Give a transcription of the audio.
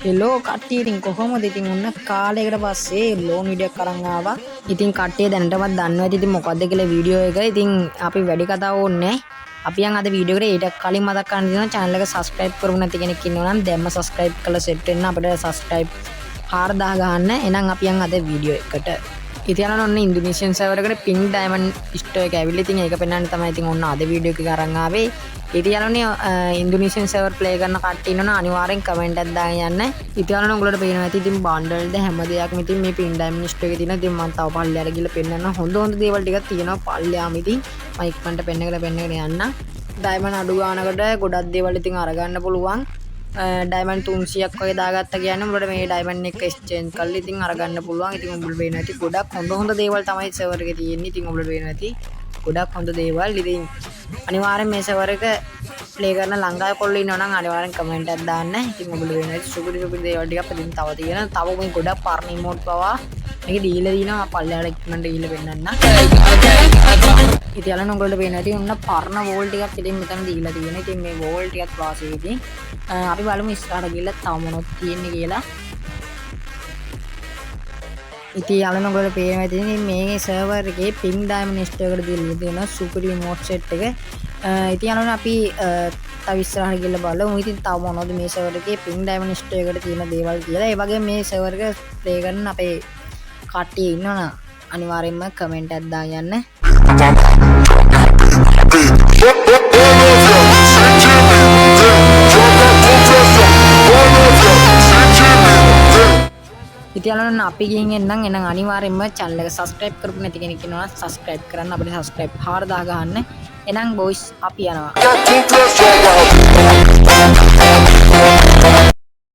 Hello කට්ටිය ඉතින් කොහොමද ඉතින් ඔන්න කාලයකට පස්සේ ලෝන් වීඩියෝ එකක් අරන් ආවා. ඉතින් කට්ටිය දැනටමත් දන්නවා ඇති ඉතින් මොකද්ද කියලා වීඩියෝ එක. ඉතින් අපි වැඩි කතා ඕනේ නැහැ. අපි යන් අද වීඩියෝ එකට ඊට කලින් මතක් කරන්න දෙනවා channel එක subscribe කරපු නැති කෙනෙක් ඉන්නවා නම් දැම්ම subscribe කරලා set වෙන්න අපිට subscribe 4000 ගන්න. එහෙනම් අපි යන් අද වීඩියෝ එකට. ඉතින් ඔන්න ඉන්දුනීසියන් සර්වර් එකට pink diamond store එක ඇවිල්ලා ඉතින් ඒක පෙන්වන්න තමයි ඉතින් ඔන්න අද වීඩියෝ එක අරන් ආවේ. ඉතින් ඉන්දුනීසියන් සර්වර් ප්ලේ කරන කට්ටිය ඉන්නවනම් අනිවාර්යෙන් කමෙන්ට් එකක් දාගෙන යන්න. ඉතින් උගලට පේනවා ඇති ඉතින් බන්ඩල්ද හැම දෙයක්ම ඉතින් මේ pink diamond store එකේ තියෙනවා. ඉතින් මම තව පල්ලෙහාට ගිහලා පෙන්නන්න හොඳ දේවල් ටිකක් තියෙනවා පල්ලෙහාම ඉතින් මම ඉක්මනට පෙන්නගෙන යන්න. diamond අඩු ගානකට ගොඩක් දේවල් ඉතින් අරගන්න පුළුවන්. diamond 300ක් වගේ දාගත්තා කියන්නේ උඹට මේ diamond එක exchange කරලා ඉතින් අරගන්න පුළුවන්. ඉතින් උඹට වෙන ඇති ගොඩක් හොඳ දේවල් තමයි server එකේ තියෙන්නේ. ඉතින් උඹට වෙන ඇති ගොඩක් හොඳ දේවල්. ඉතින් අනිවාර්යෙන් මේ server එක play කරන ලංකාවේ කොල්ලෝ ඉන්නවා නම් අනිවාර්යෙන් comment එකක් දාන්න. ඉතින් උඹට වෙන ඇති සුපිරි දේවල් ටිකක් ඉතින් තව තියෙනවා. තව මේ ගොඩක් පරණ emote පවා මේක දීලා දිනවා පල්ලෙහාට ඉක්මනට ගිහලා පෙන්නන්න. ඉතින් උගලට පේන ඇති ඔන්න පරණ වෝල් ටිකක් ඉතින් මෙතන දීලා තියෙනවා. ඉතින් මේ වෝල් ටිකත් වාසිය ඉතින් අපි බලමු ඉස්සරහට ගිහලා තව මොනවද තියෙන්නේ කියලා. ඉතින් උගලට පේනවා ඉතින් මේ සර්වර් එකේ pink diamond store එකට දීලා තියෙනවා සුපිරි emote set එක. ඉතින් අපි තව ඉස්සරහට ගිහලා බලමු ඉතින් තව මොනවද මේ සර්වර් එකේ pink diamond store එකට තියෙන දේවල් කියලා. ඒ වගේම මේ සර්වර් එක ප්ලේ කරන අපේ කට්ටිය ඉන්නවනම් අනිවාර්යෙන්ම කමෙන්ට් එකක් දාන්න යන්න. ඉතින් අපි ගිහින් එන්නම්. එහෙනම් අනිවාර්යෙන්ම channel එක subscribe කරපු නැති කෙනෙක් ඉන්නවා නම් subscribe කරන්න. අපිට subscribe 4000 ගන්න. එහෙනම් boys අපි යනවා.